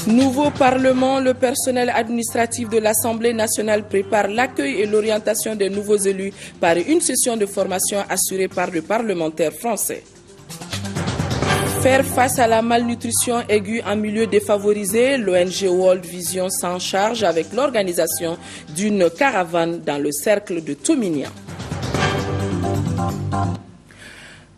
Nouveau Parlement, le personnel administratif de l'Assemblée nationale prépare l'accueil et l'orientation des nouveaux élus par une session de formation assurée par le parlementaire français. Faire face à la malnutrition aiguë en milieu défavorisé, l'ONG World Vision s'en charge avec l'organisation d'une caravane dans le cercle de Tominia.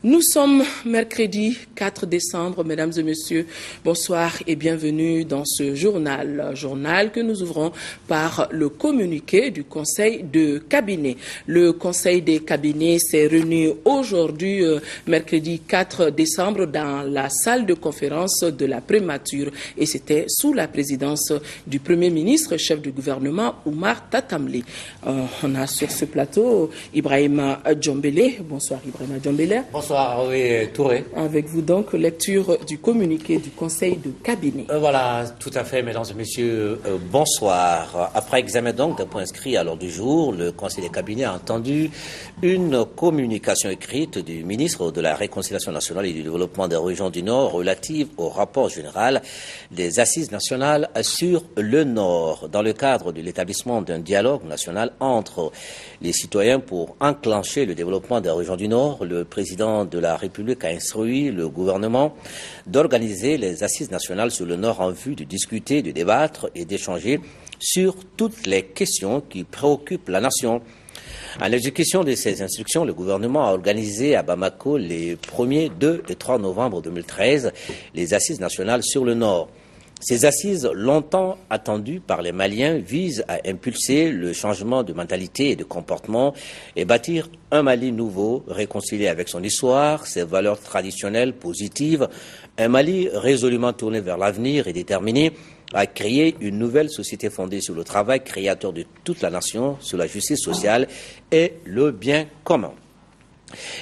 Nous sommes mercredi 4 décembre, mesdames et messieurs, bonsoir et bienvenue dans ce journal que nous ouvrons par le communiqué du Conseil de cabinet. Le Conseil des cabinets s'est réuni aujourd'hui, mercredi 4 décembre, dans la salle de conférence de la Prémature et c'était sous la présidence du Premier ministre, chef du gouvernement, Oumar Tatamli. On a sur ce plateau Ibrahima Djombélé. Bonsoir Ibrahima Djombélé. Bonsoir Touré. Avec vous donc, lecture du communiqué du Conseil de cabinet. Voilà, tout à fait, mesdames et messieurs, bonsoir. Après examen donc d'un point inscrit à l'ordre du jour, le Conseil des cabinets a entendu une communication écrite du ministre de la Réconciliation nationale et du développement des régions du Nord relative au rapport général des assises nationales sur le Nord, dans le cadre de l'établissement d'un dialogue national entre les citoyens pour enclencher le développement des régions du Nord. Le président de la République a instruit le gouvernement d'organiser les assises nationales sur le Nord en vue de discuter, de débattre et d'échanger sur toutes les questions qui préoccupent la nation. En exécution de ces instructions, le gouvernement a organisé à Bamako les 1er, 2 et 3 novembre 2013 les assises nationales sur le Nord. Ces assises, longtemps attendues par les Maliens, visent à impulser le changement de mentalité et de comportement et bâtir un Mali nouveau, réconcilié avec son histoire, ses valeurs traditionnelles positives, un Mali résolument tourné vers l'avenir et déterminé à créer une nouvelle société fondée sur le travail créateur de toute la nation, sur la justice sociale et le bien commun.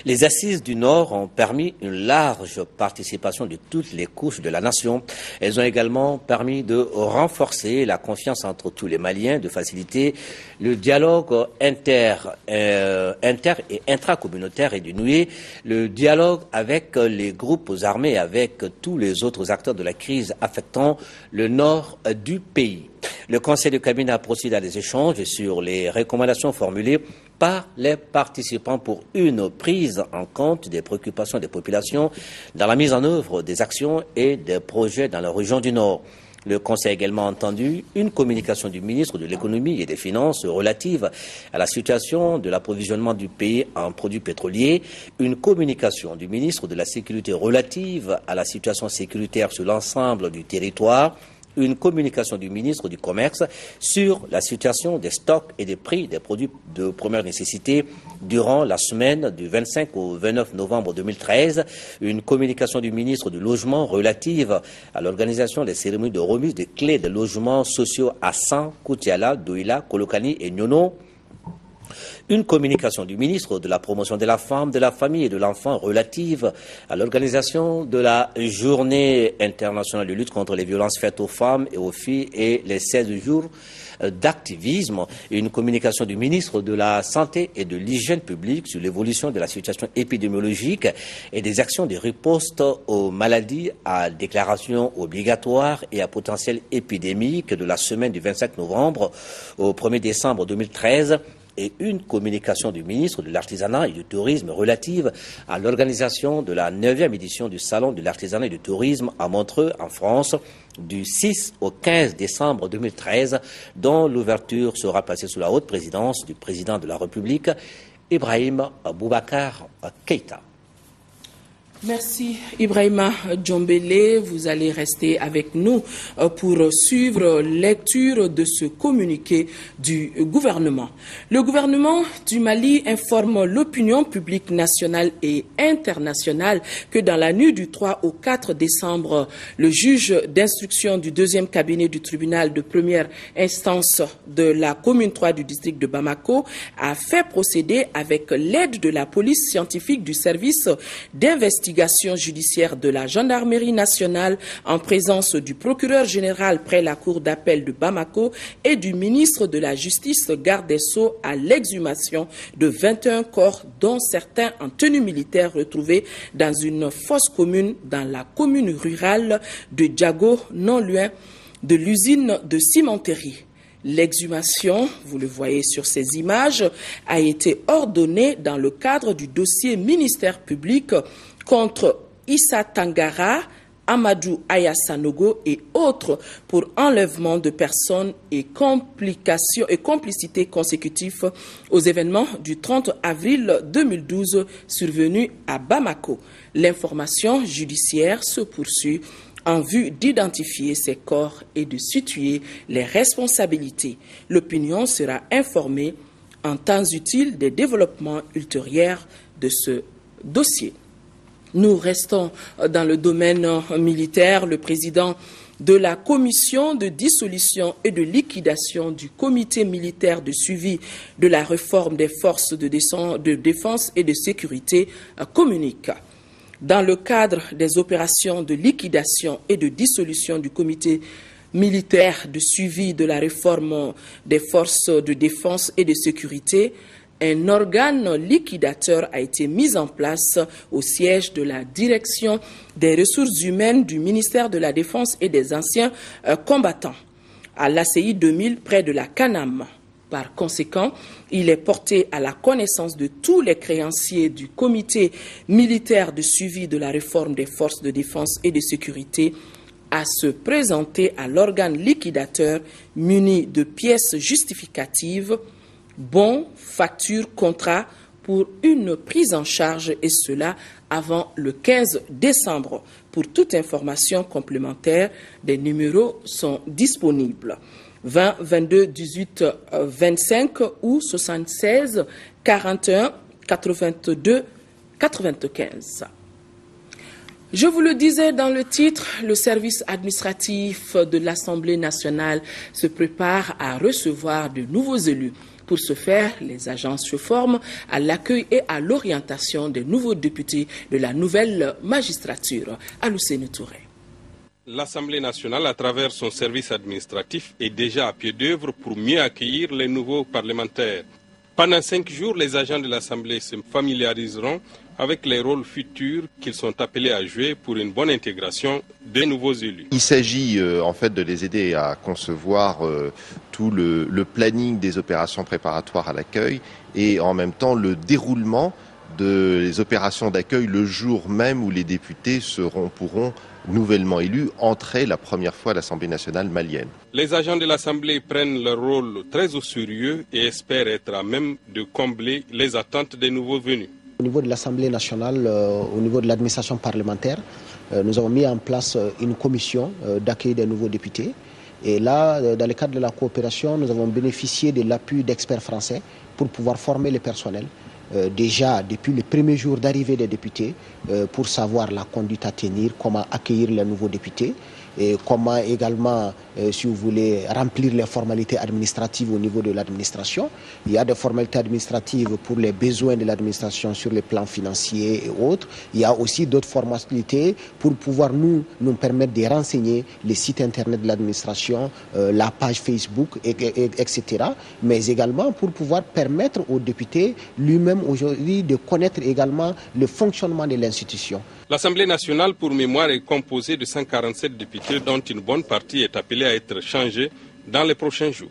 Les assises du Nord ont permis une large participation de toutes les couches de la nation. Elles ont également permis de renforcer la confiance entre tous les Maliens, de faciliter le dialogue inter et intracommunautaire et de nouer le dialogue avec les groupes armés et avec tous les autres acteurs de la crise affectant le nord du pays. Le Conseil de cabinet a procédé à des échanges sur les recommandations formulées par les participants pour une prise en compte des préoccupations des populations dans la mise en œuvre des actions et des projets dans la région du Nord. Le Conseil a également entendu une communication du ministre de l'Économie et des Finances relative à la situation de l'approvisionnement du pays en produits pétroliers, une communication du ministre de la Sécurité relative à la situation sécuritaire sur l'ensemble du territoire, une communication du ministre du Commerce sur la situation des stocks et des prix des produits de première nécessité durant la semaine du 25 au 29 novembre 2013, une communication du ministre du Logement relative à l'organisation des cérémonies de remise des clés de logements sociaux à San, Koutiala, Douila, Kolokani et Nyono, une communication du ministre de la Promotion de la Femme, de la Famille et de l'Enfant relative à l'organisation de la Journée internationale de lutte contre les violences faites aux femmes et aux filles et les 16 jours d'activisme, une communication du ministre de la Santé et de l'Hygiène publique sur l'évolution de la situation épidémiologique et des actions de riposte aux maladies à déclaration obligatoire et à potentiel épidémique de la semaine du 25 novembre au 1er décembre 2013, et une communication du ministre de l'Artisanat et du Tourisme relative à l'organisation de la 9e édition du Salon de l'Artisanat et du Tourisme à Montreux, en France, du 6 au 15 décembre 2013, dont l'ouverture sera placée sous la haute présidence du président de la République, Ibrahim Boubacar Keïta. Merci Ibrahima Djombélé. Vous allez rester avec nous pour suivre lecture de ce communiqué du gouvernement. Le gouvernement du Mali informe l'opinion publique nationale et internationale que dans la nuit du 3 au 4 décembre, le juge d'instruction du 2e cabinet du tribunal de première instance de la commune 3 du district de Bamako a fait procéder avec l'aide de la police scientifique du service d'investigation investigation judiciaire de la gendarmerie nationale en présence du procureur général près la cour d'appel de Bamako et du ministre de la Justice garde des Sceaux à l'exhumation de 21 corps dont certains en tenue militaire retrouvés dans une fosse commune dans la commune rurale de Djago, non loin de l'usine de cimenterie. L'exhumation, vous le voyez sur ces images, a été ordonnée dans le cadre du dossier ministère public contre Issa Tangara, Amadou Ayasanogo et autres pour enlèvement de personnes et complicité consécutifs aux événements du 30 avril 2012 survenus à Bamako. L'information judiciaire se poursuit en vue d'identifier ces corps et de situer les responsabilités. L'opinion sera informée en temps utile des développements ultérieurs de ce dossier. Nous restons dans le domaine militaire. Le président de la commission de dissolution et de liquidation du comité militaire de suivi de la réforme des forces de défense et de sécurité communique. Dans le cadre des opérations de liquidation et de dissolution du comité militaire de suivi de la réforme des forces de défense et de sécurité, un organe liquidateur a été mis en place au siège de la direction des ressources humaines du ministère de la Défense et des anciens combattants, à l'ACI 2000 près de la Canam. Par conséquent, il est porté à la connaissance de tous les créanciers du comité militaire de suivi de la réforme des forces de défense et de sécurité à se présenter à l'organe liquidateur muni de pièces justificatives, bons, factures, contrats pour une prise en charge et cela avant le 15 décembre. Pour toute information complémentaire, des numéros sont disponibles. 20 22 18 25 ou 76 41 82 95. Je vous le disais dans le titre, le service administratif de l'Assemblée nationale se prépare à recevoir de nouveaux élus. Pour ce faire, les agences se forment à l'accueil et à l'orientation des nouveaux députés de la nouvelle magistrature. Aloussene Touré. L'Assemblée nationale, à travers son service administratif, est déjà à pied d'œuvre pour mieux accueillir les nouveaux parlementaires. Pendant 5 jours, les agents de l'Assemblée se familiariseront avec les rôles futurs qu'ils sont appelés à jouer pour une bonne intégration des nouveaux élus. Il s'agit en fait de les aider à concevoir tout le planning des opérations préparatoires à l'accueil et en même temps le déroulement des opérations d'accueil le jour même où les députés pourront nouvellement élus entrer la première fois à l'Assemblée nationale malienne. Les agents de l'Assemblée prennent leur rôle très au sérieux et espèrent être à même de combler les attentes des nouveaux venus. Au niveau de l'Assemblée nationale, au niveau de l'administration parlementaire, nous avons mis en place une commission d'accueil des nouveaux députés. Et là, dans le cadre de la coopération, nous avons bénéficié de l'appui d'experts français pour pouvoir former le personnel. Déjà depuis le premier jour d'arrivée des députés pour savoir la conduite à tenir, comment accueillir les nouveaux députés et comment également, si vous voulez, remplir les formalités administratives au niveau de l'administration. Il y a des formalités administratives pour les besoins de l'administration sur les plans financiers et autres. Il y a aussi d'autres formalités pour pouvoir nous permettre de renseigner les sites internet de l'administration, la page Facebook, etc. Mais également pour pouvoir permettre aux députés lui-même aujourd'hui de connaître également le fonctionnement de l'institution. L'Assemblée nationale, pour mémoire, est composée de 147 députés dont une bonne partie est appelée à être changée dans les prochains jours.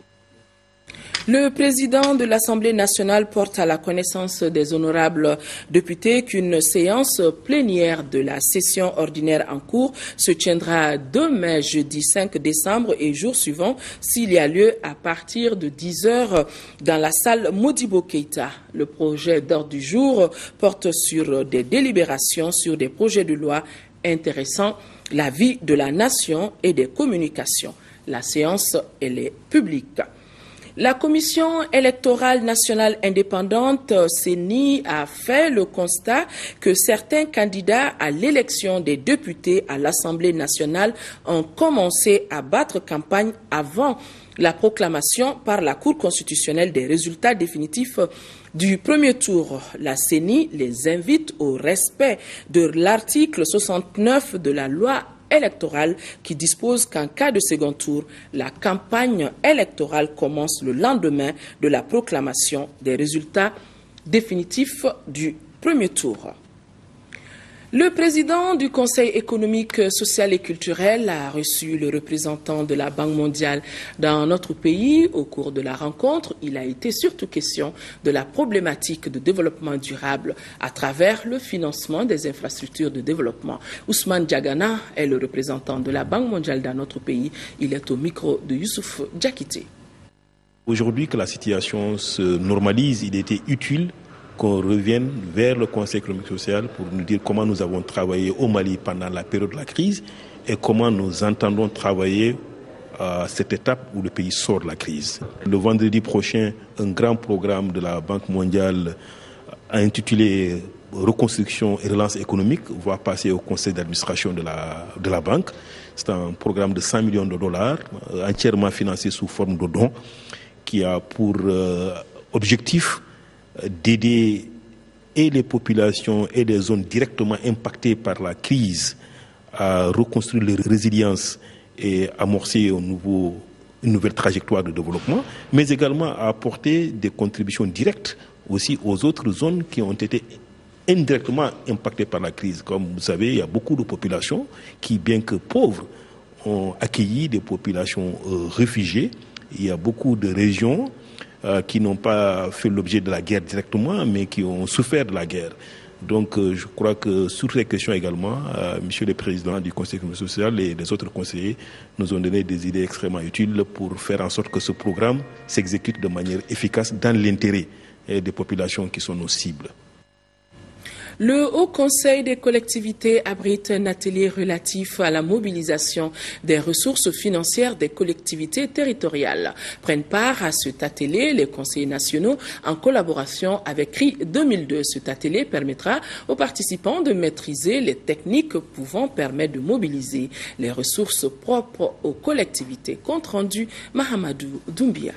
Le président de l'Assemblée nationale porte à la connaissance des honorables députés qu'une séance plénière de la session ordinaire en cours se tiendra demain, jeudi 5 décembre et jour suivant, s'il y a lieu, à partir de 10 heures dans la salle Modibo Keïta. Le projet d'ordre du jour porte sur des délibérations sur des projets de loi intéressant la vie de la nation et des communications. La séance, elle est publique. La Commission électorale nationale indépendante, CENI, a fait le constat que certains candidats à l'élection des députés à l'Assemblée nationale ont commencé à battre campagne avant la proclamation par la Cour constitutionnelle des résultats définitifs du premier tour. La CENI les invite au respect de l'article 69 de la loi électorale qui dispose qu'en cas de second tour, la campagne électorale commence le lendemain de la proclamation des résultats définitifs du premier tour. Le président du Conseil économique, social et culturel a reçu le représentant de la Banque mondiale dans notre pays. Au cours de la rencontre, il a été surtout question de la problématique de développement durable à travers le financement des infrastructures de développement. Ousmane Diagana est le représentant de la Banque mondiale dans notre pays. Il est au micro de Youssouf Diakité. Aujourd'hui que la situation se normalise, il était utile qu'on revienne vers le Conseil économique et social pour nous dire comment nous avons travaillé au Mali pendant la période de la crise et comment nous entendons travailler à cette étape où le pays sort de la crise. Le vendredi prochain, un grand programme de la Banque mondiale intitulé Reconstruction et relance économique va passer au conseil d'administration de la banque. C'est un programme de 100 millions de dollars, entièrement financé sous forme de dons, qui a pour objectif d'aider et les populations et les zones directement impactées par la crise à reconstruire leur résilience et amorcer une nouvelle trajectoire de développement, mais également à apporter des contributions directes aussi aux autres zones qui ont été indirectement impactées par la crise. Comme vous savez, il y a beaucoup de populations qui, bien que pauvres, ont accueilli des populations réfugiées. Il y a beaucoup de régions qui n'ont pas fait l'objet de la guerre directement, mais qui ont souffert de la guerre. Donc je crois que sur ces questions également, Monsieur le Président du Conseil économique et social et les autres conseillers nous ont donné des idées extrêmement utiles pour faire en sorte que ce programme s'exécute de manière efficace dans l'intérêt des populations qui sont nos cibles. Le Haut Conseil des collectivités abrite un atelier relatif à la mobilisation des ressources financières des collectivités territoriales. Prennent part à cet atelier les conseillers nationaux en collaboration avec CRI 2002. Cet atelier permettra aux participants de maîtriser les techniques pouvant permettre de mobiliser les ressources propres aux collectivités. Compte rendu Mahamadou Doumbia.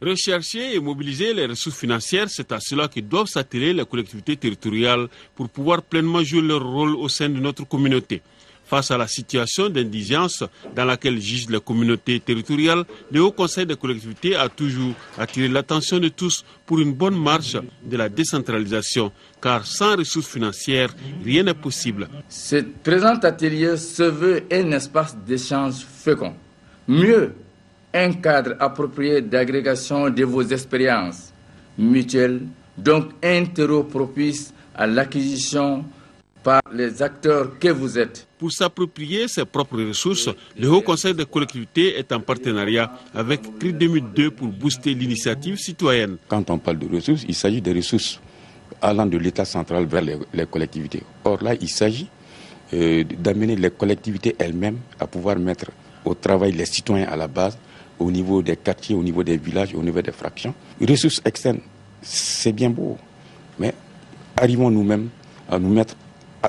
Rechercher et mobiliser les ressources financières, c'est à cela que doivent s'atteler les collectivités territoriales pour pouvoir pleinement jouer leur rôle au sein de notre communauté. Face à la situation d'indigence dans laquelle gigent les communautés territoriales, le Haut Conseil des collectivités a toujours attiré l'attention de tous pour une bonne marche de la décentralisation, car sans ressources financières, rien n'est possible. Ce présent atelier se veut un espace d'échange fécond. Mieux, un cadre approprié d'agrégation de vos expériences mutuelles, donc un terreau propice à l'acquisition par les acteurs que vous êtes. Pour s'approprier ses propres ressources, le Haut Conseil des collectivités est en partenariat avec CRI 2002 pour booster l'initiative citoyenne. Quand on parle de ressources, il s'agit des ressources allant de l'État central vers les collectivités. Or là, il s'agit d'amener les collectivités elles-mêmes à pouvoir mettre au travail les citoyens à la base, au niveau des quartiers, au niveau des villages, au niveau des fractions. Les ressources externes, c'est bien beau, mais arrivons nous-mêmes à nous mettre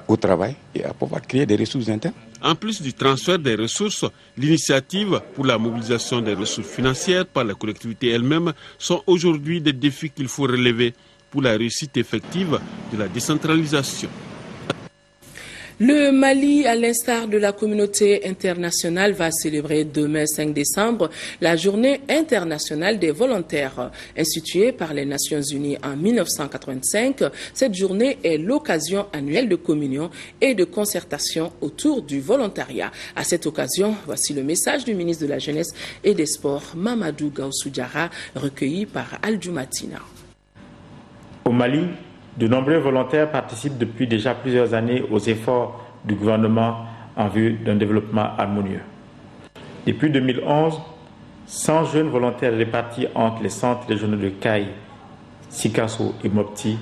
au travail et à pouvoir créer des ressources internes. En plus du transfert des ressources, l'initiative pour la mobilisation des ressources financières par les collectivités elles-mêmes sont aujourd'hui des défis qu'il faut relever pour la réussite effective de la décentralisation. Le Mali, à l'instar de la communauté internationale, va célébrer demain 5 décembre la journée internationale des volontaires. Instituée par les Nations Unies en 1985, cette journée est l'occasion annuelle de communion et de concertation autour du volontariat. À cette occasion, voici le message du ministre de la Jeunesse et des Sports, Mamadou Gaussou Diarra, recueilli par Al-Jumatina. Au Mali, de nombreux volontaires participent depuis déjà plusieurs années aux efforts du gouvernement en vue d'un développement harmonieux. Depuis 2011, 100 jeunes volontaires répartis entre les centres régionaux de Caille, Sikasso et Mopti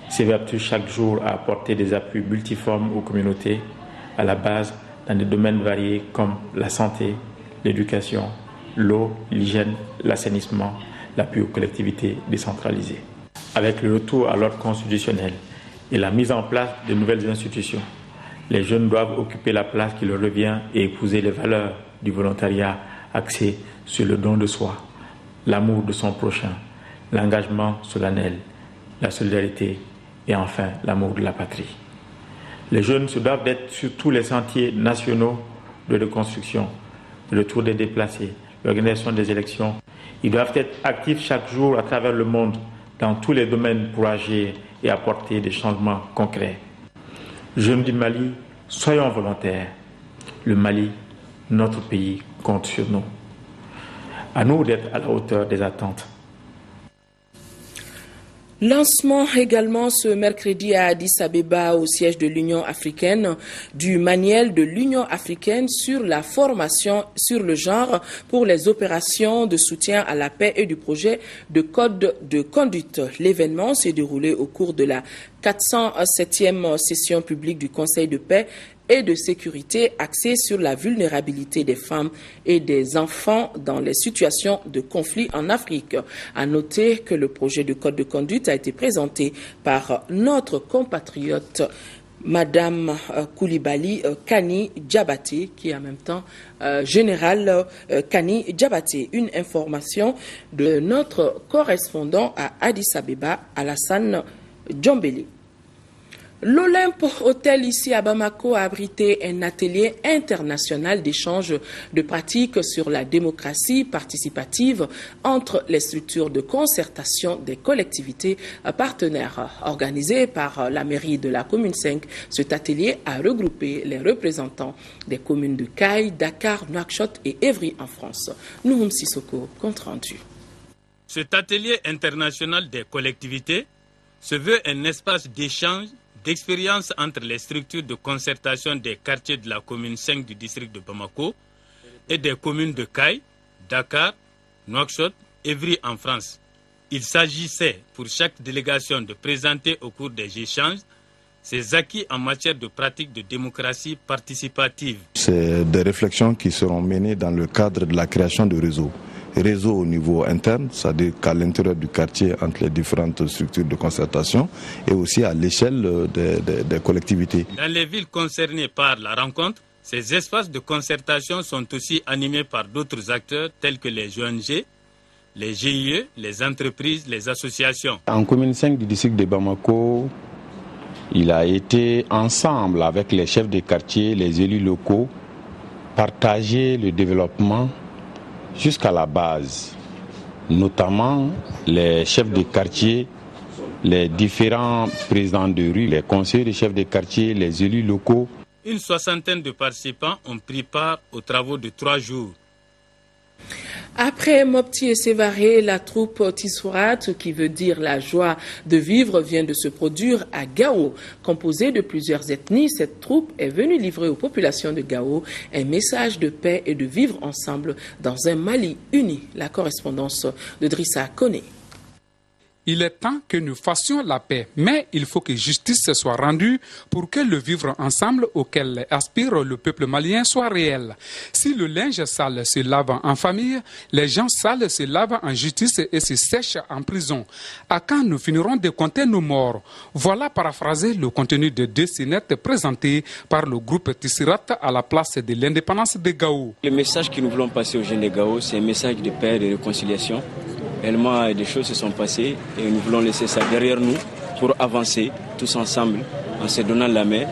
s'évertuent chaque jour à apporter des appuis multiformes aux communautés à la base dans des domaines variés comme la santé, l'éducation, l'eau, l'hygiène, l'assainissement, l'appui aux collectivités décentralisées. Avec le retour à l'ordre constitutionnel et la mise en place de nouvelles institutions, les jeunes doivent occuper la place qui leur revient et épouser les valeurs du volontariat axé sur le don de soi, l'amour de son prochain, l'engagement solennel, la solidarité et enfin l'amour de la patrie. Les jeunes se doivent d'être sur tous les sentiers nationaux de reconstruction, le retour des déplacés, l'organisation des élections. Ils doivent être actifs chaque jour à travers le monde dans tous les domaines pour agir et apporter des changements concrets. Jeunes du Mali, soyons volontaires. Le Mali, notre pays, compte sur nous. À nous d'être à la hauteur des attentes. Lancement également ce mercredi à Addis Abeba, au siège de l'Union africaine, du manuel de l'Union africaine sur la formation sur le genre pour les opérations de soutien à la paix et du projet de code de conduite. L'événement s'est déroulé au cours de la 407e session publique du Conseil de paix et de sécurité axée sur la vulnérabilité des femmes et des enfants dans les situations de conflit en Afrique. À noter que le projet de code de conduite a été présenté par notre compatriote Madame Koulibaly Kani Diabaté, qui est en même temps général Kani Diabaté. Une information de notre correspondant à Addis Abeba, Alassane Djombeli. L'Olympe Hotel ici à Bamako a abrité un atelier international d'échange de pratiques sur la démocratie participative entre les structures de concertation des collectivités partenaires. Organisé par la mairie de la commune 5, cet atelier a regroupé les représentants des communes de Caille, Dakar, Nouakchott et Évry en France. Nouhoum Sissoko, compte rendu. Cet atelier international des collectivités se veut un espace d'échange d'expérience entre les structures de concertation des quartiers de la commune 5 du district de Bamako et des communes de Caille, Dakar, Nouakchott, Évry en France. Il s'agissait pour chaque délégation de présenter au cours des échanges ses acquis en matière de pratique de démocratie participative. C'est des réflexions qui seront menées dans le cadre de la création de réseaux. Réseau au niveau interne, c'est-à-dire qu'à l'intérieur du quartier entre les différentes structures de concertation et aussi à l'échelle des collectivités. Dans les villes concernées par la rencontre, ces espaces de concertation sont aussi animés par d'autres acteurs tels que les ONG, les GIE, les entreprises, les associations. En commune 5 du district de Bamako, il a été ensemble avec les chefs de quartier, les élus locaux, partager le développement jusqu'à la base, notamment les chefs de quartier, les différents présidents de rue, les conseillers des chefs de quartier, les élus locaux. Une soixantaine de participants ont pris part aux travaux de 3 jours. Après Mopti et Sévaré, la troupe Tissourat, qui veut dire la joie de vivre, vient de se produire à Gao. Composée de plusieurs ethnies, cette troupe est venue livrer aux populations de Gao un message de paix et de vivre ensemble dans un Mali uni. La correspondance de Drissa Koné. Il est temps que nous fassions la paix, mais il faut que justice soit rendue pour que le vivre ensemble auquel aspire le peuple malien soit réel. Si le linge sale se lave en famille, les gens sales se lavent en justice et se sèchent en prison. À quand nous finirons de compter nos morts? Voilà paraphrasé le contenu de 2 scénettes présentées par le groupe Tissirat à la place de l'indépendance de Gao. Le message que nous voulons passer aux jeunes de Gao, c'est un message de paix et de réconciliation. Réellement, des choses se sont passées et nous voulons laisser ça derrière nous pour avancer tous ensemble en se donnant la main.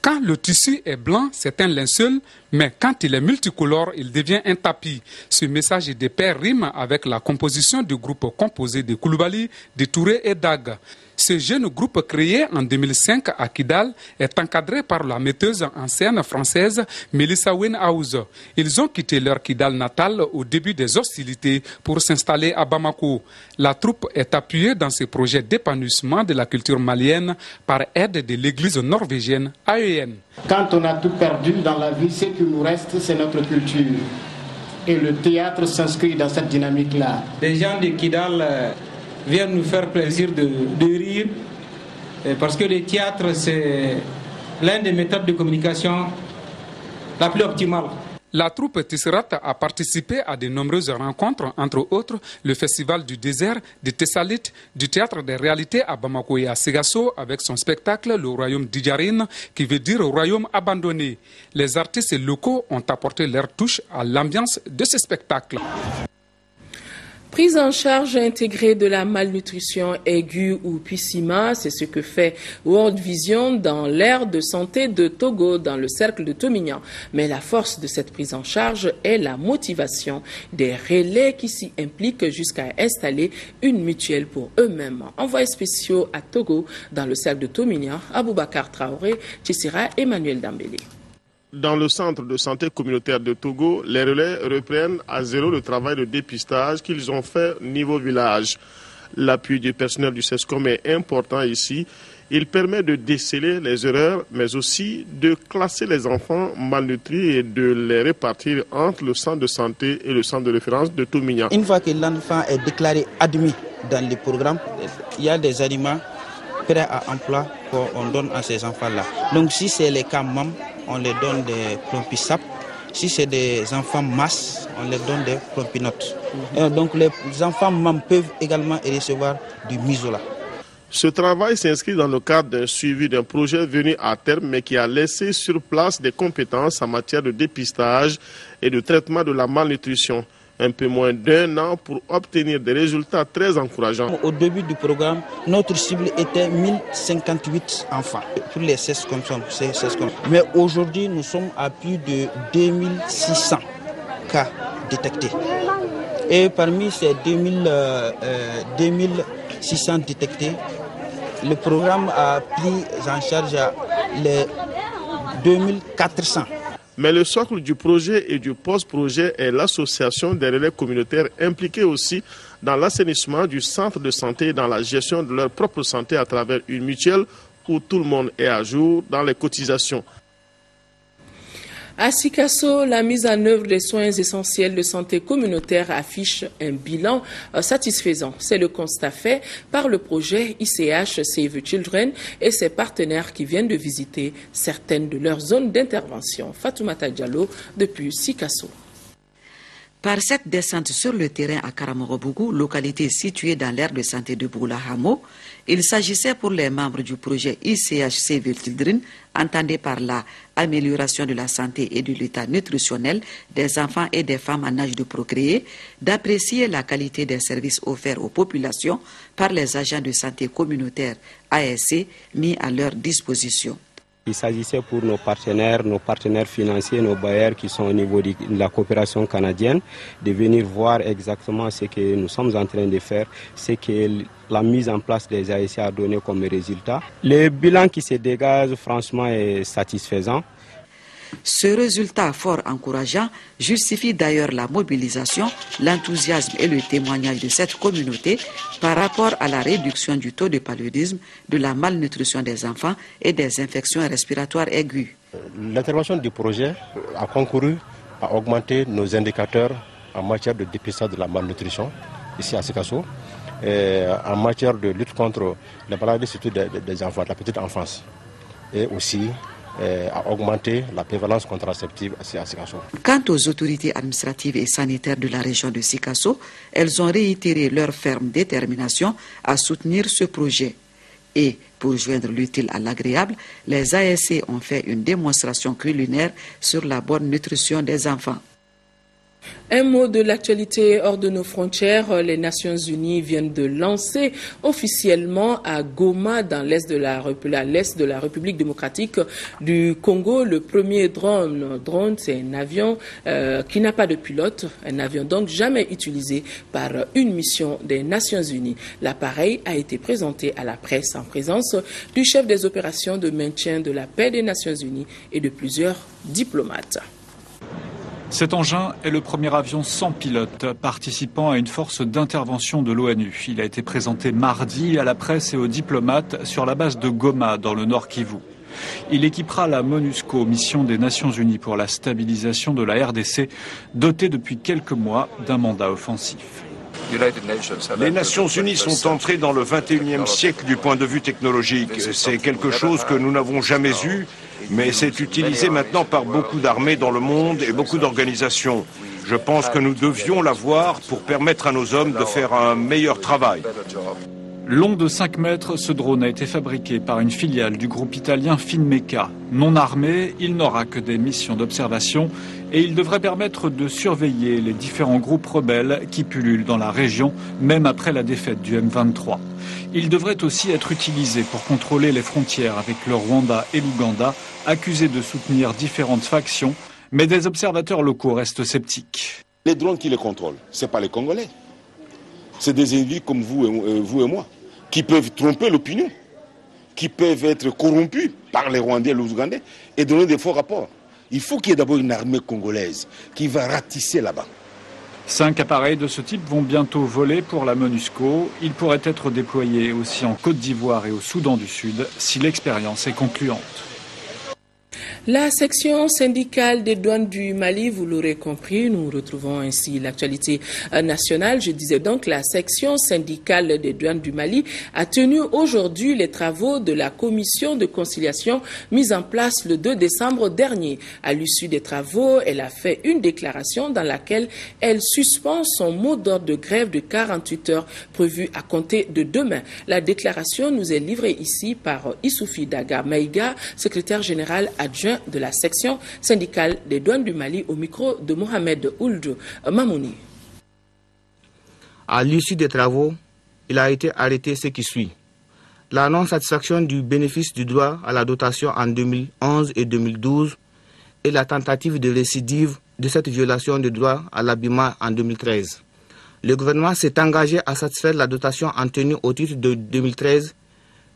Quand le tissu est blanc, c'est un linceul, mais quand il est multicolore, il devient un tapis. Ce message de paix rime avec la composition du groupe composé de Koulibaly, de Touré et Dag. Ce jeune groupe créé en 2005 à Kidal est encadré par la metteuse en scène française Melissa Wenhouse. Ils ont quitté leur Kidal natal au début des hostilités pour s'installer à Bamako. La troupe est appuyée dans ses projets d'épanouissement de la culture malienne par aide de l'église norvégienne AEN. Quand on a tout perdu dans la vie, ce qui nous reste, c'est notre culture. Et le théâtre s'inscrit dans cette dynamique-là. Les gens de Kidal viennent nous faire plaisir de rire, parce que le théâtre, c'est l'une des méthodes de communication la plus optimale. La troupe Tisserat a participé à de nombreuses rencontres, entre autres le Festival du désert, des Thessalites, du Théâtre des réalités à Bamako et à Ségasso avec son spectacle Le Royaume d'Idjarine, qui veut dire Royaume abandonné. Les artistes locaux ont apporté leur touche à l'ambiance de ce spectacle. Prise en charge intégrée de la malnutrition aiguë ou PICIMA, c'est ce que fait World Vision dans l'aire de santé de Togo, dans le cercle de Tomignan. Mais la force de cette prise en charge est la motivation des relais qui s'y impliquent jusqu'à installer une mutuelle pour eux-mêmes. Envoyés spéciaux à Togo, dans le cercle de Tomignan, Aboubakar Traoré, Tissira, Emmanuel Dambélé. Dans le centre de santé communautaire de Togo, les relais reprennent à zéro le travail de dépistage qu'ils ont fait niveau village. L'appui du personnel du CESCOM est important ici. Il permet de déceler les erreurs, mais aussi de classer les enfants malnutris et de les répartir entre le centre de santé et le centre de référence de Tomignan. Une fois que l'enfant est déclaré admis dans le programme, il y a des aliments prêts à emploi qu'on donne à ces enfants-là. Donc si c'est les cas MAM, on les donne des Plompissap. Si c'est des enfants masses, on les donne des Plompinotes. Donc les enfants MAM peuvent également recevoir du Misola. Ce travail s'inscrit dans le cadre d'un suivi d'un projet venu à terme, mais qui a laissé sur place des compétences en matière de dépistage et de traitement de la malnutrition. Un peu moins d'1 an pour obtenir des résultats très encourageants. Au début du programme, notre cible était 1058 enfants pour les CESCOM. Mais aujourd'hui, nous sommes à plus de 2600 cas détectés. Et parmi ces 2600 détectés, le programme a pris en charge les 2400. Mais le socle du projet et du post-projet est l'association des relais communautaires impliqués aussi dans l'assainissement du centre de santé et dans la gestion de leur propre santé à travers une mutuelle où tout le monde est à jour dans les cotisations. À Sikasso, la mise en œuvre des soins essentiels de santé communautaire affiche un bilan satisfaisant. C'est le constat fait par le projet ICH Save Children et ses partenaires qui viennent de visiter certaines de leurs zones d'intervention. Fatoumata Diallo depuis Sikasso. Par cette descente sur le terrain à Karamorobougou, localité située dans l'aire de santé de Boula-Hamo, il s'agissait pour les membres du projet ICH Save Children, entendé par la amélioration de la santé et de l'état nutritionnel des enfants et des femmes en âge de procréer, d'apprécier la qualité des services offerts aux populations par les agents de santé communautaire ASC mis à leur disposition. Il s'agissait pour nos partenaires financiers, nos bailleurs qui sont au niveau de la coopération canadienne, de venir voir exactement ce que nous sommes en train de faire, ce que la mise en place des ASC a donné comme résultat. Le bilan qui se dégage, franchement, est satisfaisant. Ce résultat fort encourageant justifie d'ailleurs la mobilisation, l'enthousiasme et le témoignage de cette communauté par rapport à la réduction du taux de paludisme, de la malnutrition des enfants et des infections respiratoires aiguës. L'intervention du projet a concouru à augmenter nos indicateurs en matière de dépistage de la malnutrition ici à Sikasso, en matière de lutte contre la maladie surtout des enfants, de la petite enfance, et aussi à augmenter la prévalence contraceptive à Sikasso. Quant aux autorités administratives et sanitaires de la région de Sikasso, elles ont réitéré leur ferme détermination à soutenir ce projet. Et pour joindre l'utile à l'agréable, les ASC ont fait une démonstration culinaire sur la bonne nutrition des enfants. Un mot de l'actualité hors de nos frontières. Les Nations Unies viennent de lancer officiellement à Goma, dans l'est de la République démocratique du Congo, le premier drone. Drone, c'est un avion qui n'a pas de pilote, un avion donc jamais utilisé par une mission des Nations Unies. L'appareil a été présenté à la presse en présence du chef des opérations de maintien de la paix des Nations Unies et de plusieurs diplomates. Cet engin est le premier avion sans pilote participant à une force d'intervention de l'ONU. Il a été présenté mardi à la presse et aux diplomates sur la base de Goma, dans le Nord Kivu. Il équipera la MONUSCO, mission des Nations Unies pour la stabilisation de la RDC, dotée depuis quelques mois d'un mandat offensif. Les Nations Unies sont entrées dans le 21e siècle du point de vue technologique. C'est quelque chose que nous n'avons jamais eu, mais c'est utilisé maintenant par beaucoup d'armées dans le monde et beaucoup d'organisations. Je pense que nous devions l'avoir pour permettre à nos hommes de faire un meilleur travail. Long de 5 mètres, ce drone a été fabriqué par une filiale du groupe italien Finmecca. Non armé, il n'aura que des missions d'observation et il devrait permettre de surveiller les différents groupes rebelles qui pullulent dans la région, même après la défaite du M23. Il devrait aussi être utilisé pour contrôler les frontières avec le Rwanda et l'Ouganda, accusés de soutenir différentes factions, mais des observateurs locaux restent sceptiques. Les drones qui les contrôlent, ce n'est pas les Congolais. C'est des individus comme vous et moi, qui peuvent tromper l'opinion, qui peuvent être corrompus par les Rwandais et les Ougandais et donner des faux rapports. Il faut qu'il y ait d'abord une armée congolaise qui va ratisser là-bas. 5 appareils de ce type vont bientôt voler pour la MONUSCO. Ils pourraient être déployés aussi en Côte d'Ivoire et au Soudan du Sud si l'expérience est concluante. La section syndicale des douanes du Mali, vous l'aurez compris, nous retrouvons ainsi l'actualité nationale. Je disais donc la section syndicale des douanes du Mali a tenu aujourd'hui les travaux de la commission de conciliation mise en place le 2 décembre dernier. À l'issue des travaux, elle a fait une déclaration dans laquelle elle suspend son mot d'ordre de grève de 48 heures prévu à compter de demain. La déclaration nous est livrée ici par Issoufi Daga Maïga, secrétaire général adjoint de la section syndicale des douanes du Mali, au micro de Mohamed Ould Mamouni. À l'issue des travaux, il a été arrêté ce qui suit. La non-satisfaction du bénéfice du droit à la dotation en 2011 et 2012 et la tentative de récidive de cette violation du droit à l'habillement en 2013. Le gouvernement s'est engagé à satisfaire la dotation en tenue au titre de 2013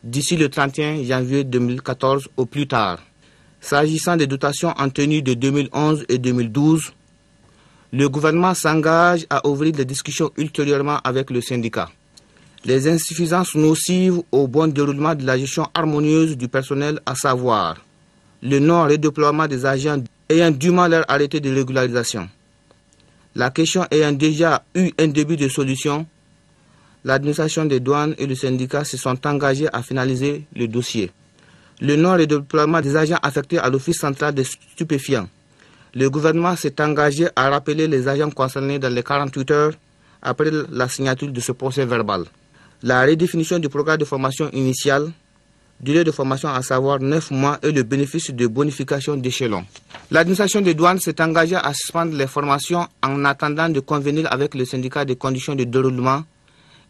d'ici le 31 janvier 2014 au plus tard. S'agissant des dotations en tenue de 2011 et 2012, le gouvernement s'engage à ouvrir des discussions ultérieurement avec le syndicat. Les insuffisances nocives au bon déroulement de la gestion harmonieuse du personnel, à savoir le non-redéploiement des agents ayant dûment leur arrêté de régularisation. La question ayant déjà eu un début de solution, l'administration des douanes et le syndicat se sont engagés à finaliser le dossier. Le non-redéploiement des agents affectés à l'Office central des stupéfiants. Le gouvernement s'est engagé à rappeler les agents concernés dans les 48 heures après la signature de ce procès verbal. La redéfinition du programme de formation initiale, durée de formation à savoir 9 mois et le bénéfice de bonification d'échelon. L'administration des douanes s'est engagée à suspendre les formations en attendant de convenir avec le syndicat des conditions de déroulement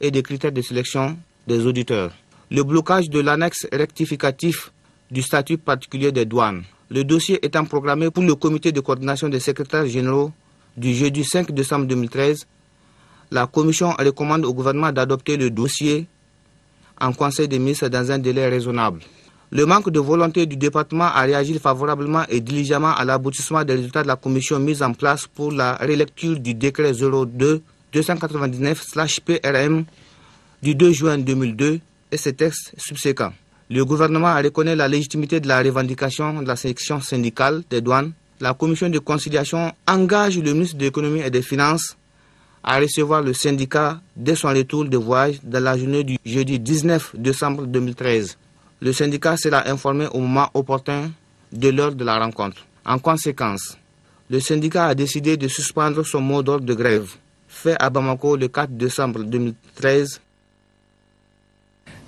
et des critères de sélection des auditeurs. Le blocage de l'annexe rectificatif du statut particulier des douanes. Le dossier étant programmé pour le comité de coordination des secrétaires généraux du jeudi 5 décembre 2013, la commission recommande au gouvernement d'adopter le dossier en conseil des ministres dans un délai raisonnable. Le manque de volonté du département à réagir favorablement et diligemment à l'aboutissement des résultats de la commission mise en place pour la relecture du décret 02-299/PRM du 2 juin 2002 et ses textes subséquents. Le gouvernement reconnaît la légitimité de la revendication de la section syndicale des douanes. La commission de conciliation engage le ministre de l'économie et des finances à recevoir le syndicat dès son retour de voyage dans la journée du jeudi 19 décembre 2013. Le syndicat sera informé au moment opportun de l'heure de la rencontre. En conséquence, le syndicat a décidé de suspendre son mot d'ordre de grève, fait à Bamako le 4 décembre 2013.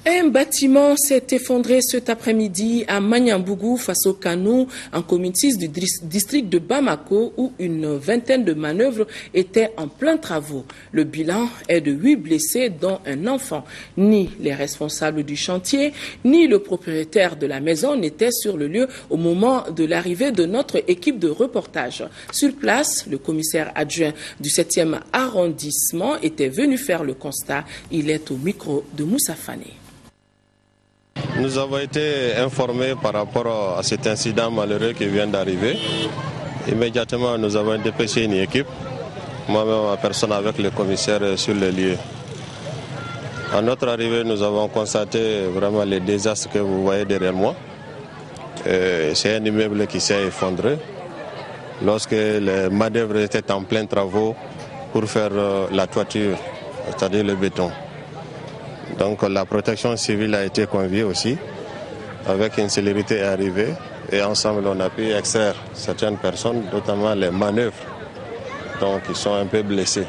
Un bâtiment s'est effondré cet après-midi à Magnambougou face au Kanou, en commune 6 du district de Bamako, où une vingtaine de manœuvres étaient en plein travaux. Le bilan est de 8 blessés, dont un enfant. Ni les responsables du chantier, ni le propriétaire de la maison n'étaient sur le lieu au moment de l'arrivée de notre équipe de reportage. Sur place, le commissaire adjoint du 7e arrondissement était venu faire le constat. Il est au micro de Moussa Fane. Nous avons été informés par rapport à cet incident malheureux qui vient d'arriver. Immédiatement, nous avons dépêché une équipe, moi-même en personne avec le commissaire sur le lieu. À notre arrivée, nous avons constaté vraiment les désastres que vous voyez derrière moi. C'est un immeuble qui s'est effondré lorsque les manœuvres étaient en plein travaux pour faire la toiture c'est-à-dire le béton. Donc la protection civile a été conviée aussi, avec une célérité arrivée, et ensemble on a pu extraire certaines personnes, notamment les manœuvres, donc ils sont un peu blessés.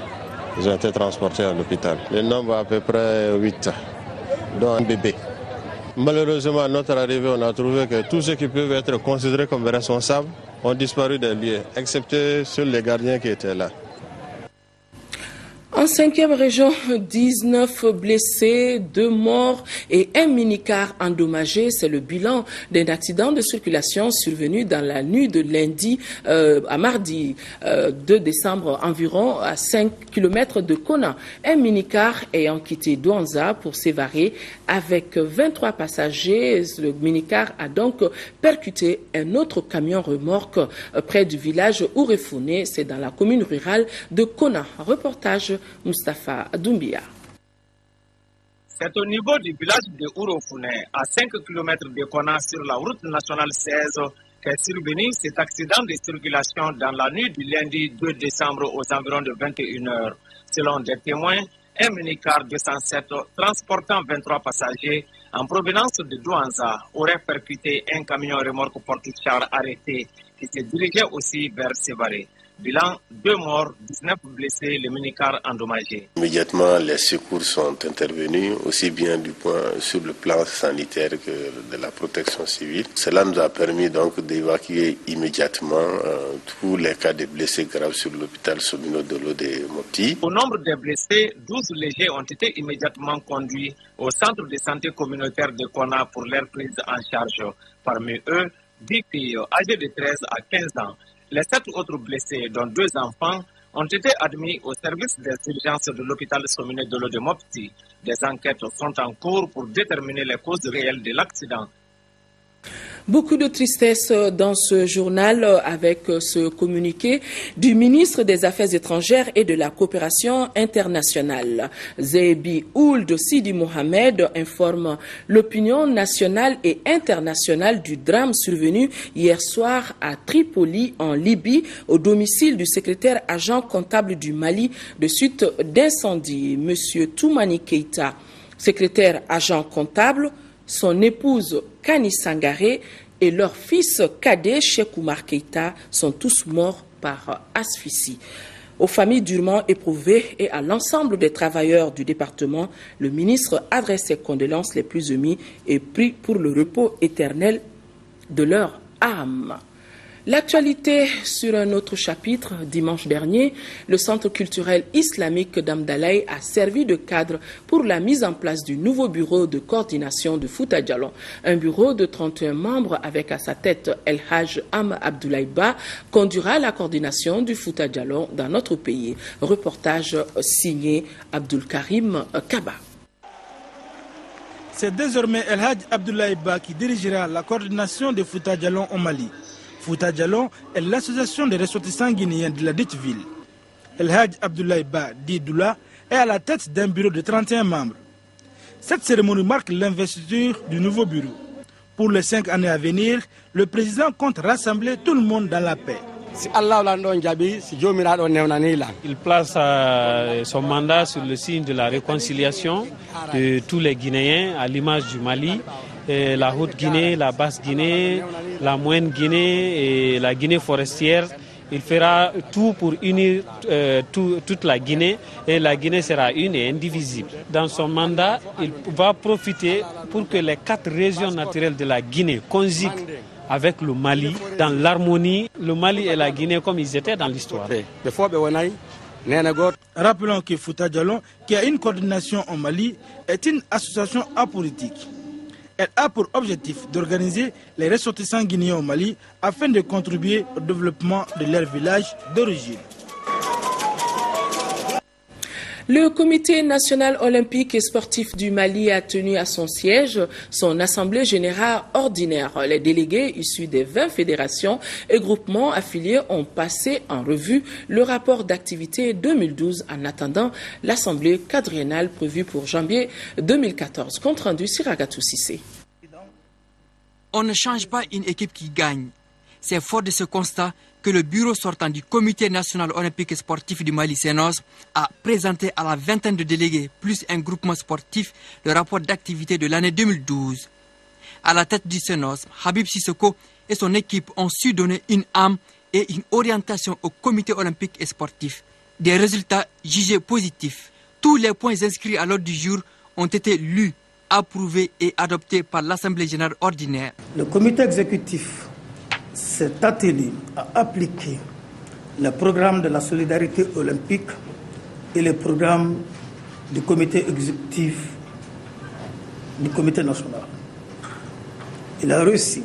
Ils ont été transportés à l'hôpital. Le nombre à peu près 8, dont un bébé. Malheureusement, à notre arrivée, on a trouvé que tous ceux qui peuvent être considérés comme responsables ont disparu des lieux, excepté ceux les gardiens qui étaient là. En 5e région, 19 blessés, 2 morts et un minicar endommagé. C'est le bilan d'un accident de circulation survenu dans la nuit de lundi à mardi 2 décembre environ à 5 km de Kona. Un minicar ayant quitté Douanza pour s'évarer avec 23 passagers. Le minicar a donc percuté un autre camion remorque près du village Ourefouné. C'est dans la commune rurale de Kona. Reportage Mustafa Doumbia. C'est au niveau du village de Ourofouné, à 5 km de Kona sur la route nationale 16, qu'est survenu cet accident de circulation dans la nuit du lundi 2 décembre aux environs de 21 h. Selon des témoins, un minicar 207 transportant 23 passagers en provenance de Douanza aurait percuté un camion remorque porte-char arrêté qui se dirigeait aussi vers Sévaré. Bilan, 2 morts, 19 blessés, le minicar endommagé. Immédiatement, les secours sont intervenus, aussi bien sur le plan sanitaire que de la protection civile. Cela nous a permis donc d'évacuer immédiatement tous les cas de blessés graves sur l'hôpital Somino Dolo de Mopti. Au nombre de blessés, 12 légers ont été immédiatement conduits au centre de santé communautaire de Kona pour leur prise en charge. Parmi eux, 10 filles âgées de 13 à 15 ans. Les 7 autres blessés, dont 2 enfants, ont été admis au service des urgences de l'hôpital Somino Dolo de Mopti. Des enquêtes sont en cours pour déterminer les causes réelles de l'accident. Beaucoup de tristesse dans ce journal avec ce communiqué du ministre des Affaires étrangères et de la coopération internationale. Zebi Ould Sidi Mohamed informe l'opinion nationale et internationale du drame survenu hier soir à Tripoli, en Libye, au domicile du secrétaire agent comptable du Mali de suite d'incendie. Monsieur Toumani Keïta, secrétaire agent comptable, son épouse Kani Sangaré et leur fils cadet Cheikh Oumar Keïta sont tous morts par asphyxie. Aux familles durement éprouvées et à l'ensemble des travailleurs du département, le ministre adresse ses condoléances les plus émues et prie pour le repos éternel de leur âme. L'actualité sur un autre chapitre, dimanche dernier, le Centre culturel islamique d'Amdalaï a servi de cadre pour la mise en place du nouveau bureau de coordination de Fouta Djallon. Un bureau de 31 membres avec à sa tête El Haj Am Abdoulaye Ba conduira la coordination du Fouta Djallon dans notre pays. Reportage signé Abdul Karim Kaba. C'est désormais El Haj Abdoulaye Ba qui dirigera la coordination de Fouta Djallon au Mali. Fouta Djallon est l'association des ressortissants guinéens de la dite ville. El Haj Abdoulaye Ba Didoula est à la tête d'un bureau de 31 membres. Cette cérémonie marque l'investiture du nouveau bureau. Pour les 5 années à venir, le président compte rassembler tout le monde dans la paix. Il place son mandat sur le signe de la réconciliation de tous les Guinéens à l'image du Mali. La Haute-Guinée, la Basse-Guinée, la Moyenne-Guinée et la Guinée forestière. Il fera tout pour unir toute la Guinée et la Guinée sera une et indivisible. Dans son mandat, il va profiter pour que les 4 régions naturelles de la Guinée conjuguent avec le Mali dans l'harmonie, le Mali et la Guinée comme ils étaient dans l'histoire. Rappelons que Fouta Djallon, qui a une coordination au Mali, est une association apolitique. Elle a pour objectif d'organiser les ressortissants guinéens au Mali afin de contribuer au développement de leur village d'origine. Le Comité national olympique et sportif du Mali a tenu à son siège son assemblée générale ordinaire. Les délégués issus des 20 fédérations et groupements affiliés ont passé en revue le rapport d'activité 2012 en attendant l'assemblée quadriennale prévue pour janvier 2014. Compte rendu Siragatou Sissé. On ne change pas une équipe qui gagne. C'est fort de ce constat que le bureau sortant du Comité national olympique et sportif du Mali, CNOSM, a présenté à la vingtaine de délégués, plus un groupement sportif, le rapport d'activité de l'année 2012. À la tête du CNOSM, Habib Sissoko et son équipe ont su donner une âme et une orientation au Comité olympique et sportif. Des résultats jugés positifs. Tous les points inscrits à l'ordre du jour ont été lus, approuvés et adoptés par l'Assemblée générale ordinaire. Le comité exécutif s'est attelé à appliquer le programme de la solidarité olympique et le programme du comité exécutif du comité national. Il a réussi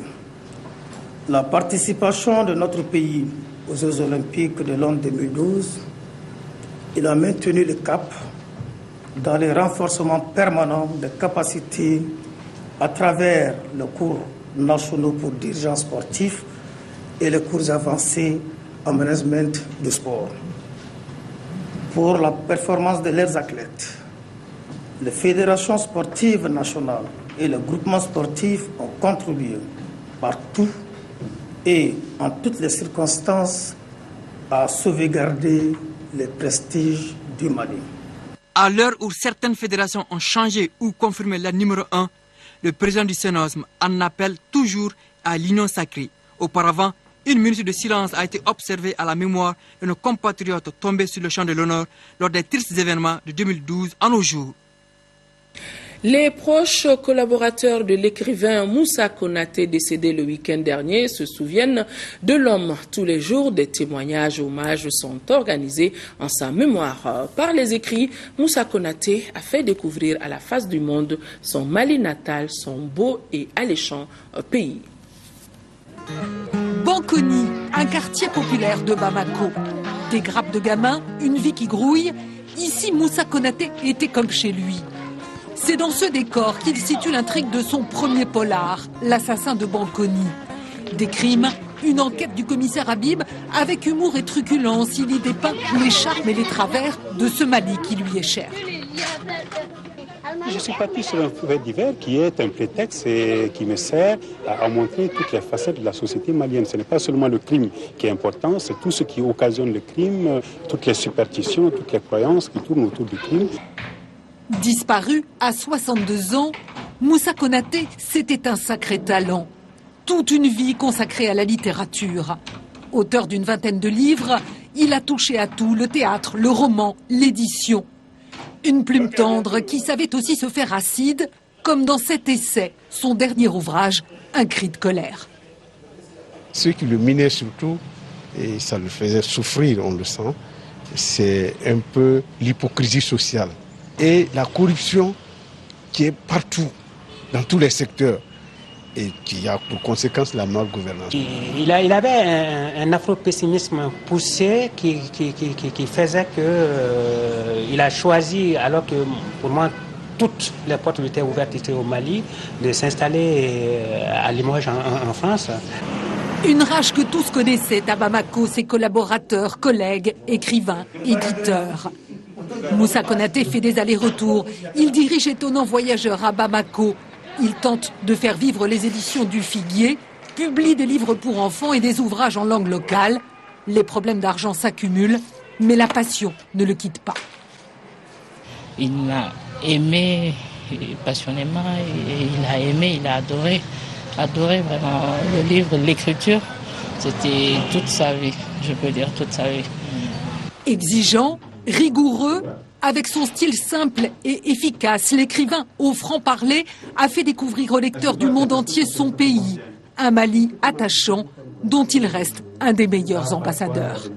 la participation de notre pays aux Jeux olympiques de l'an 2012. Il a maintenu le cap dans les renforcements permanents des capacités à travers les cours nationaux pour dirigeants sportifs et les cours avancés en management du sport. Pour la performance de leurs athlètes, les fédérations sportives nationales et les groupements sportifs ont contribué partout et en toutes les circonstances à sauvegarder le prestige du Mali. À l'heure où certaines fédérations ont changé ou confirmé la numéro 1, le président du CNOSM en appelle toujours à l'union sacrée. Auparavant, une minute de silence a été observée à la mémoire de nos compatriotes tombés sur le champ de l'honneur lors des tristes événements de 2012 en nos jours. Les proches collaborateurs de l'écrivain Moussa Konaté, décédé le week-end dernier, se souviennent de l'homme. Tous les jours, des témoignages et hommages sont organisés en sa mémoire. Par les écrits, Moussa Konaté a fait découvrir à la face du monde son Mali natal, son beau et alléchant pays. Bankoni, un quartier populaire de Bamako. Des grappes de gamins, une vie qui grouille. Ici, Moussa Konaté était comme chez lui. C'est dans ce décor qu'il situe l'intrigue de son premier polar, l'assassin de Bankoni. Des crimes, une enquête du commissaire Habib, avec humour et truculence, il y dépeint les charmes et les travers de ce Mali qui lui est cher. Je suis parti sur un fait divers qui est un prétexte et qui me sert à montrer toutes les facettes de la société malienne. Ce n'est pas seulement le crime qui est important, c'est tout ce qui occasionne le crime, toutes les superstitions, toutes les croyances qui tournent autour du crime. Disparu à 62 ans, Moussa Konaté, c'était un sacré talent. Toute une vie consacrée à la littérature. Auteur d'une vingtaine de livres, il a touché à tout, le théâtre, le roman, l'édition. Une plume tendre qui savait aussi se faire acide, comme dans cet essai, son dernier ouvrage, Un cri de colère. Ce qui le minait surtout, et ça le faisait souffrir, on le sent, c'est un peu l'hypocrisie sociale. Et la corruption qui est partout, dans tous les secteurs, et qui a pour conséquence la malgouvernance. Il avait un afro-pessimisme poussé qui faisait qu'il a choisi, alors que pour moi toutes les portes étaient ouvertes ici au Mali, de s'installer à Limoges en France. Une rage que tous connaissaient à Bamako, ses collaborateurs, collègues, écrivains, éditeurs. Moussa Konaté fait des allers-retours. Il dirige Étonnant Voyageur à Bamako. Il tente de faire vivre les éditions du Figuier, publie des livres pour enfants et des ouvrages en langue locale. Les problèmes d'argent s'accumulent, mais la passion ne le quitte pas. Il a aimé passionnément, et il a adoré vraiment le livre, l'écriture. C'était toute sa vie, je peux dire toute sa vie. Exigeant, rigoureux, avec son style simple et efficace, l'écrivain au franc-parler a fait découvrir aux lecteurs du monde entier son pays. Un Mali attachant dont il reste un des meilleurs ambassadeurs.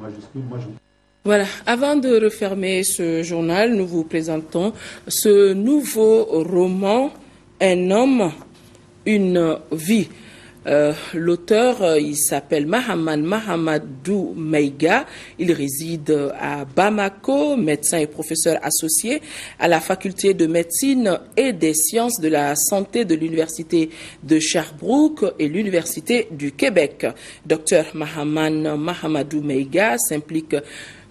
Voilà, avant de refermer ce journal, nous vous présentons ce nouveau roman, Un homme, une vie. L'auteur, il s'appelle Mahamadou Maïga. Il réside à Bamako, médecin et professeur associé à la faculté de médecine et des sciences de la santé de l'université de Sherbrooke et l'université du Québec. Dr Mahamadou Maïga s'implique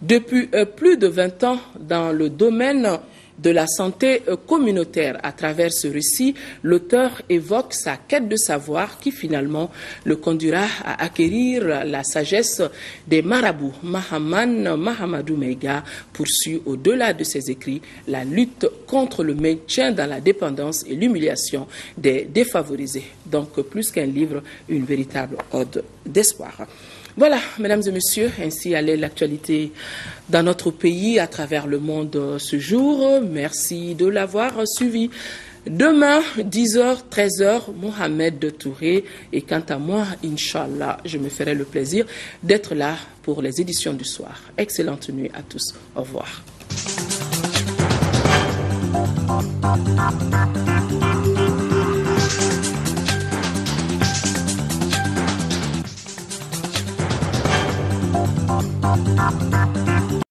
depuis plus de 20 ans dans le domaine de la santé communautaire. À travers ce récit, l'auteur évoque sa quête de savoir qui finalement le conduira à acquérir la sagesse des marabouts. Mahamadou Meiga poursuit au-delà de ses écrits la lutte contre le maintien dans la dépendance et l'humiliation des défavorisés. Donc, plus qu'un livre, une véritable ode d'espoir. Voilà, mesdames et messieurs, ainsi allait l'actualité dans notre pays, à travers le monde ce jour. Merci de l'avoir suivi. Demain, 10h, 13h, Mohamed Touré. Et quant à moi, Inch'Allah, je me ferai le plaisir d'être là pour les éditions du soir. Excellente nuit à tous. Au revoir.